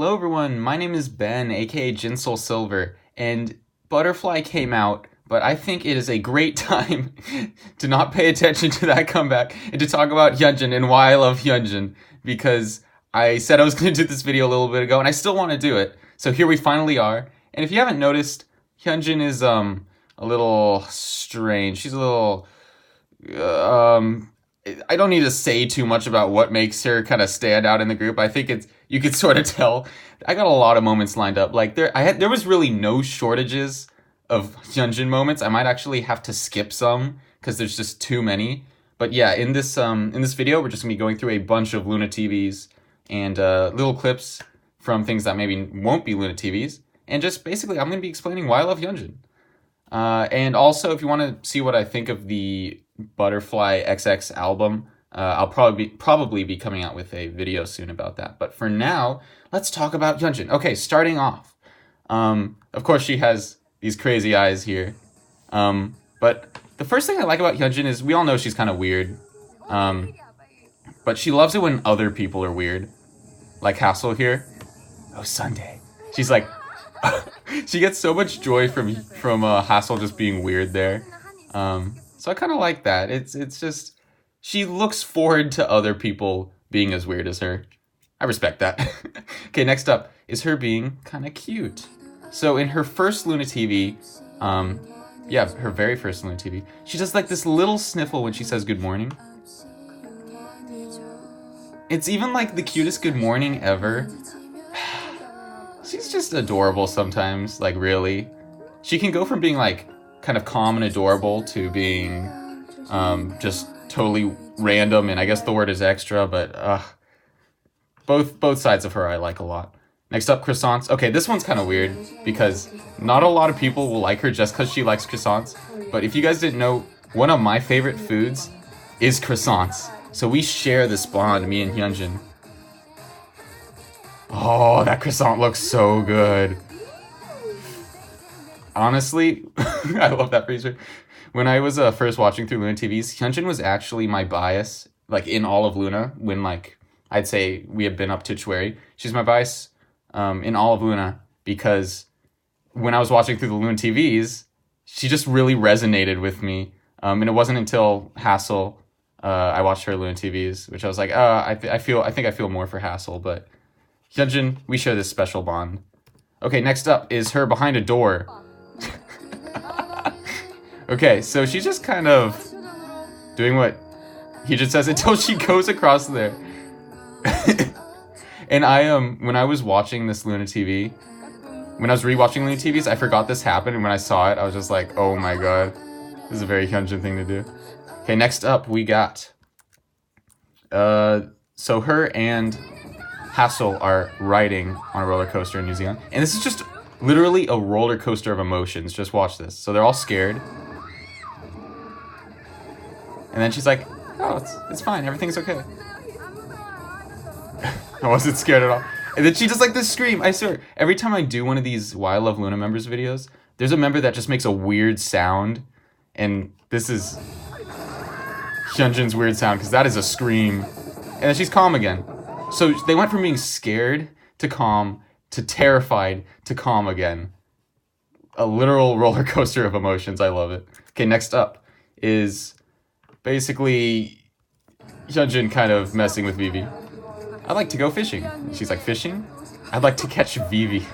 Hello everyone, my name is Ben, aka Jinsoul Silver, and Butterfly came out, but I think it is a great time to not pay attention to that comeback and to talk about Hyunjin and why I love Hyunjin, because I said I was going to do this video a little bit ago, and I still want to do it, so here we finally are. And if you haven't noticed, Hyunjin is a little strange. She's a little I don't need to say too much about what makes her kind of stand out in the group. I think you could sort of tell. I got a lot of moments lined up. Like there was really no shortages of Hyunjin moments. I might actually have to skip some because there's just too many. But yeah, in this video, we're just gonna be going through a bunch of Luna TVs and little clips from things that maybe won't be Luna TVs, and just basically I'm gonna be explaining why I love Hyunjin. And also, if you want to see what I think of the Butterfly XX album, I'll probably be coming out with a video soon about that. But for now, let's talk about Hyunjin. Okay, starting off, of course she has these crazy eyes here. But the first thing I like about Hyunjin is we all know she's kind of weird. But she loves it when other people are weird, like Hassel here. Oh, Sunday. She's like, she gets so much joy from Hassel just being weird there. So I kind of like that. It's just, she looks forward to other people being as weird as her. I respect that. Okay, next up is her being kind of cute. So in her first Luna TV, yeah, her very first Luna TV, she does like this little sniffle when she says good morning. It's even like the cutest good morning ever. She's just adorable sometimes, like really. She can go from being like kind of calm and adorable to being just totally random, and I guess the word is extra, but both sides of her I like a lot. Next up, croissants. Okay, this one's kind of weird because not a lot of people will like her just because she likes croissants, but if you guys didn't know, one of my favorite foods is croissants. So we share this bond, me and Hyunjin. Oh, that croissant looks so good. Honestly, I love that freezer. When I was first watching through Luna TVs, Hyunjin was actually my bias, like in all of Luna, when like, I'd say we had been up to Chweri. She's my bias in all of Luna, because when I was watching through the Luna TVs, she just really resonated with me. And it wasn't until Hassel, I watched her Luna TVs, which I was like, I think I feel more for Hassel, but Hyunjin, we share this special bond. Okay, next up is her behind a door. Okay, so she's just kind of doing what Hyunjin says until she goes across there. And when I was watching this Luna TV, when I was rewatching Luna TVs, I forgot this happened, and when I saw it, I was just like, oh my god, this is a very Hyunjin thing to do. Okay, next up we got, so her and Hassel are riding on a roller coaster in New Zealand, and this is just literally a roller coaster of emotions. Just watch this. So they're all scared, and then she's like, "Oh, it's fine. Everything's okay." I wasn't scared at all. And then she does like this scream. I swear, every time I do one of these Why I Love Luna members videos, there's a member that just makes a weird sound, and this is Hyunjin's weird sound because that is a scream, and then she's calm again. So they went from being scared to calm to terrified to calm again. A literal roller coaster of emotions. I love it. Okay, next up is basically Hyunjin kind of messing with Vivi. I'd like to go fishing. She's like, fishing? I'd like to catch Vivi.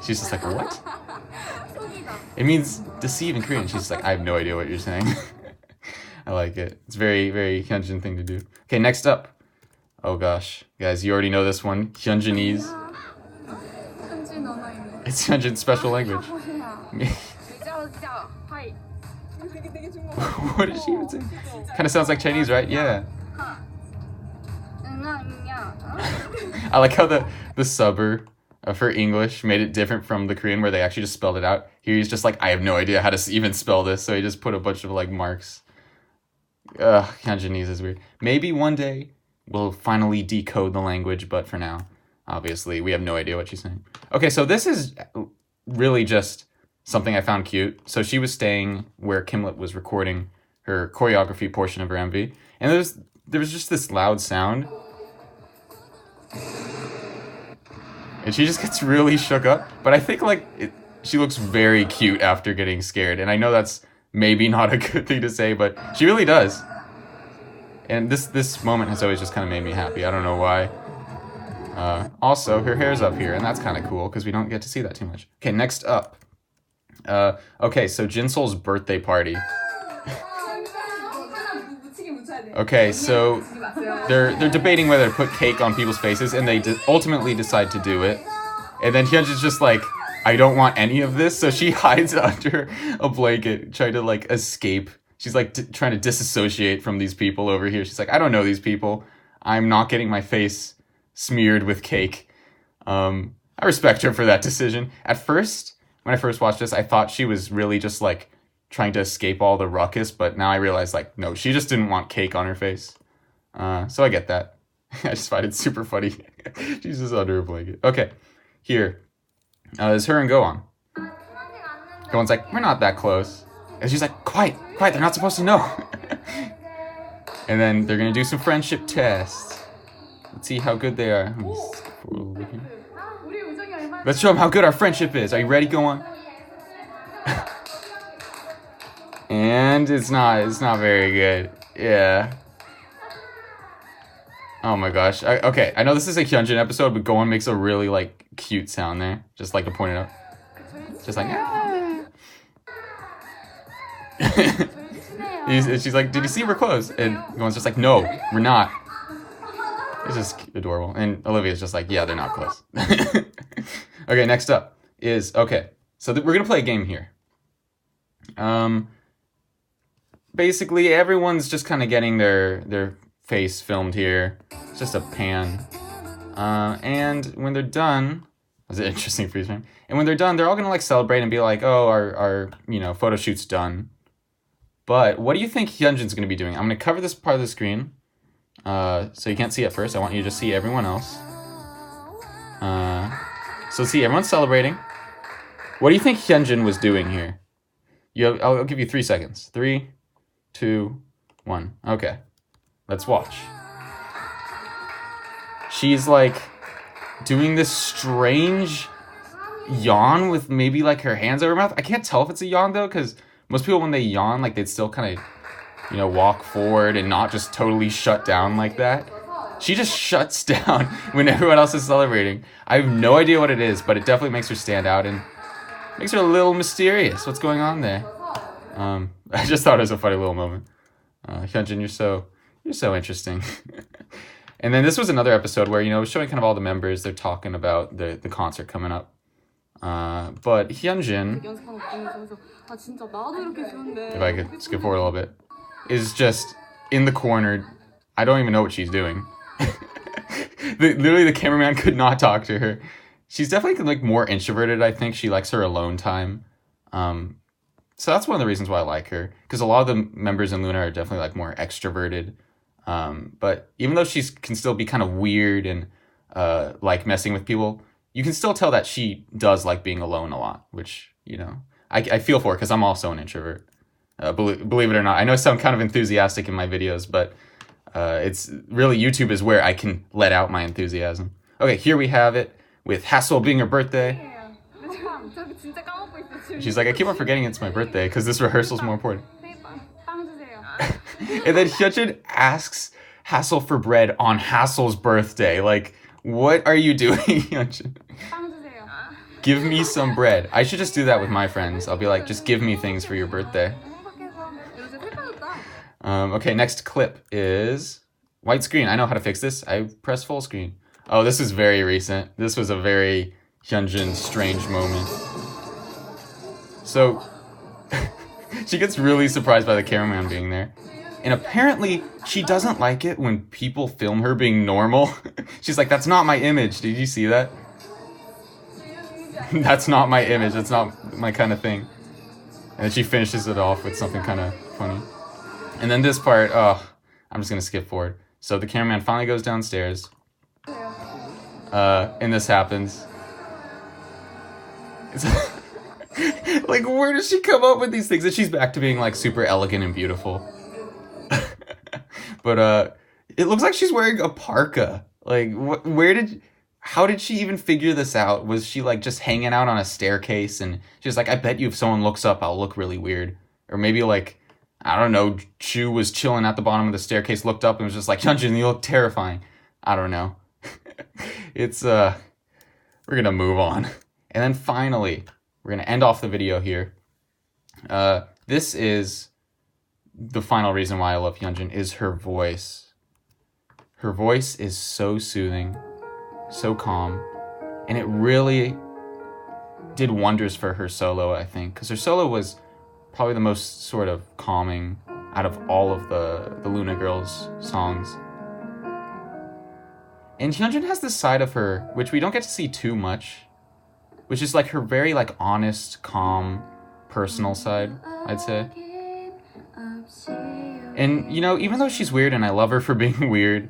She's just like, what? It means deceive in Korean. She's just like, I have no idea what you're saying. I like it. It's very, very Hyunjin thing to do. Okay, next up. Oh gosh, guys, you already know this one. Hyunjinese. It's Hyunjin's special language. What did she even say? Kind of sounds like Chinese, right? Yeah. I like how the subber for English made it different from the Korean, where they actually just spelled it out. Here he's just like, I have no idea how to even spell this, so he just put a bunch of like marks. Hyunjinese is weird. Maybe one day we'll finally decode the language, but for now, obviously, we have no idea what she's saying. Okay, so this is really just something I found cute. So she was staying where Kimlet was recording her choreography portion of her MV, and there was just this loud sound. And she just gets really shook up. But I think like she looks very cute after getting scared. And I know that's maybe not a good thing to say, but she really does. And this moment has always just kind of made me happy. I don't know why. Also, her hair's up here, and that's kind of cool because we don't get to see that too much. Okay, next up. Okay, so Jinsol's birthday party. Okay, so they're debating whether to put cake on people's faces, and they ultimately decide to do it. And then Hyunjin's just like, I don't want any of this, so she hides under a blanket, trying to like escape. She's like trying to disassociate from these people over here. She's like, I don't know these people. I'm not getting my face smeared with cake. I respect her for that decision. At first, when I first watched this, I thought she was really just like trying to escape all the ruckus, but now I realize like, no, she just didn't want cake on her face. So I get that. I just find it super funny. She's just under a blanket. Okay, here is her and Go-on. Go-on's like, we're not that close. And she's like, quiet, they're not supposed to know. And then they're gonna do some friendship tests. Let's see how good they are. Let's show them how good our friendship is. Are you ready, Go-on? And it's not very good. Yeah. Oh my gosh. Okay, I know this is a Hyunjin episode, but Go-on makes a really like cute sound there. Just like to point it out. Just like, she's like, did you see we're close? And Go-on's just like, no, we're not. It's just adorable. And Olivia's just like, yeah, they're not close. Okay, next up is, okay, so we're gonna play a game here. Basically, everyone's just kind of getting their face filmed here. It's just a pan. And when they're done, that's an interesting freeze frame. And when they're done, they're all gonna like celebrate and be like, oh, our photo shoot's done. But what do you think Hyunjin's gonna be doing? I'm gonna cover this part of the screen, so you can't see it first. I want you to see everyone else. So see, everyone's celebrating. What do you think Hyunjin was doing here? I'll give you 3 seconds. 3, 2, 1. Okay, let's watch. She's like doing this strange yawn with maybe like her hands over her mouth. I can't tell if it's a yawn though, because most people when they yawn, like they'd still kind of, walk forward and not just totally shut down like that. She just shuts down when everyone else is celebrating. I have no idea what it is, but it definitely makes her stand out and makes her a little mysterious. What's going on there? I just thought it was a funny little moment. Hyunjin, you're so interesting. And then this was another episode where, showing kind of all the members, they're talking about the concert coming up. But Hyunjin, if I could skip forward a little bit, is just in the corner. I don't even know what she's doing. Literally, the cameraman could not talk to her. She's definitely like more introverted, I think. She likes her alone time. So that's one of the reasons why I like her. Because a lot of the members in Luna are definitely like more extroverted. But even though she can still be kind of weird and like messing with people, you can still tell that she does like being alone a lot. Which, I feel for her because I'm also an introvert. Believe it or not. I know I sound kind of enthusiastic in my videos, but it's really YouTube is where I can let out my enthusiasm. Okay, here we have it with Hassel being her birthday. She's like, I keep on forgetting it's my birthday because this rehearsal's more important. And then Hyunjin asks Hassel for bread on Hassel's birthday. Like, what are you doing, Hyunjin? Give me some bread. I should just do that with my friends. I'll be like, just give me things for your birthday. Okay, next clip is white screen. I know how to fix this. I press full screen. Oh, this is very recent. This was a very Hyunjin strange moment. So, she gets really surprised by the cameraman being there. And apparently, she doesn't like it when people film her being normal. She's like, that's not my image. Did you see that? That's not my image. That's not my kind of thing. And then she finishes it off with something kind of funny. And then this part, I'm just going to skip forward. So the cameraman finally goes downstairs. And this happens. It's like, where does she come up with these things? And she's back to being like super elegant and beautiful. But it looks like she's wearing a parka. Like, how did she even figure this out? Was she like just hanging out on a staircase and she was like, I bet you if someone looks up, I'll look really weird. Or maybe like, I don't know, Chu was chilling at the bottom of the staircase, looked up and was just like, Hyunjin, you look terrifying. I don't know. It's, we're gonna move on. And then finally, we're gonna end off the video here. This is the final reason why I love Hyunjin, is her voice. Her voice is so soothing, so calm, and it really did wonders for her solo, I think, because her solo was probably the most sort of calming out of all of the Luna Girls songs. And Hyunjin has this side of her, which we don't get to see too much, which is like her very like honest, calm, personal side, I'd say. And, you know, even though she's weird and I love her for being weird,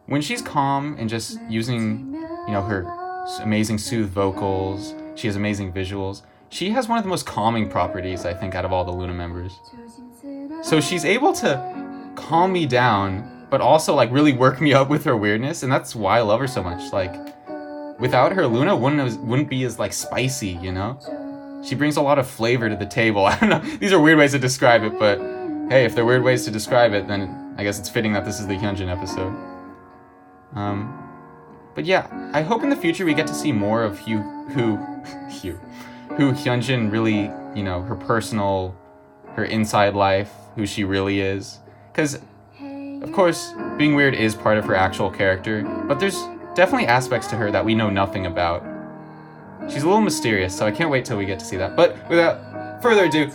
when she's calm and just using, you know, her amazing soothed vocals, she has amazing visuals, she has one of the most calming properties, I think, out of all the Luna members. So she's able to calm me down, but also, like, really work me up with her weirdness, and that's why I love her so much. Like, without her, Luna wouldn't be as, like, spicy, you know? She brings a lot of flavor to the table. I don't know, these are weird ways to describe it, but hey, if they're weird ways to describe it, then I guess it's fitting that this is the Hyunjin episode. But yeah, I hope in the future we get to see more of who Hyunjin really, you know, her personal, her inside life, who she really is. Because, of course, being weird is part of her actual character, but there's definitely aspects to her that we know nothing about. She's a little mysterious, so I can't wait till we get to see that. But without further ado,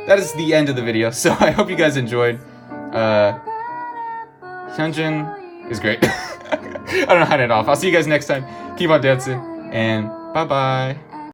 that is the end of the video, so I hope you guys enjoyed. Hyunjin is great. I don't know how to end it off. I'll see you guys next time. Keep on dancing, and bye-bye.